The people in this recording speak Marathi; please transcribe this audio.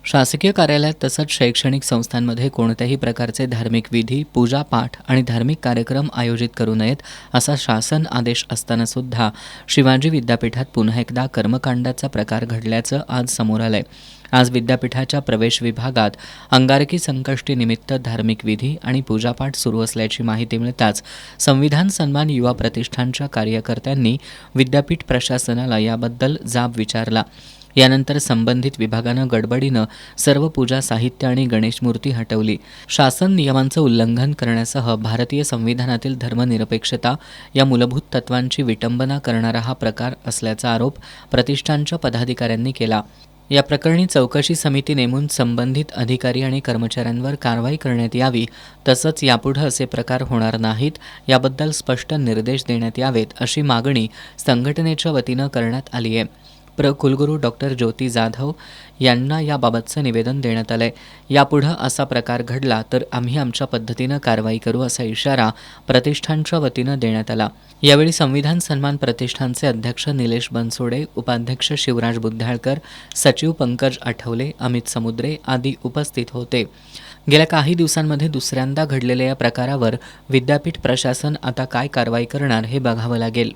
शासकीय कार्यालयात तसंच शैक्षणिक संस्थांमध्ये कोणत्याही प्रकारचे धार्मिक विधी, पूजापाठ आणि धार्मिक कार्यक्रम आयोजित करू नयेत असा शासन आदेश असताना सुद्धा शिवाजी विद्यापीठात पुन्हा एकदा कर्मकांडाचा प्रकार घडल्याचं आज समोर आलंय. आज विद्यापीठाच्या प्रवेश विभागात अंगारकी संकष्टीनिमित्त धार्मिक विधी आणि पूजापाठ सुरू असल्याची माहिती मिळताच संविधान सन्मान युवा प्रतिष्ठानच्या कार्यकर्त्यांनी विद्यापीठ प्रशासनाला याबद्दल जाब विचारला. यानंतर संबंधित विभागानं गडबडीनं सर्व पूजा साहित्य आणि गणेश मूर्ती हटवली. शासन नियमांचं उल्लंघन करण्यासह भारतीय संविधानातील धर्मनिरपेक्षता या मूलभूत तत्वांची विटंबना करणारा हा प्रकार असल्याचा आरोप प्रतिष्ठानच्या पदाधिकाऱ्यांनी केला. या प्रकरणी चौकशी समिती नेमून संबंधित अधिकारी आणि कर्मचाऱ्यांवर कारवाई करण्यात यावी, तसंच यापुढे असे प्रकार होणार नाहीत याबद्दल स्पष्ट निर्देश देण्यात यावेत अशी मागणी संघटनेच्या वतीनं करण्यात आली आहे. कुलगुरू डॉक्टर ज्योती जाधव यांना याबाबतचं निवेदन देण्यात आलंय. यापुढं असा प्रकार घडला तर आम्ही आमच्या पद्धतीनं कारवाई करू असा इशारा प्रतिष्ठानच्या वतीनं देण्यात आला. यावेळी संविधान सन्मान प्रतिष्ठानचे अध्यक्ष निलेश बनसोडे, उपाध्यक्ष शिवराज बुद्धाळकर, सचिव पंकज आठवले, अमित समुद्रे आदी उपस्थित होते. गेल्या काही दिवसांमध्ये दुसऱ्यांदा घडलेल्या या प्रकारावर विद्यापीठ प्रशासन आता काय कारवाई करणार हे बघावं लागेल.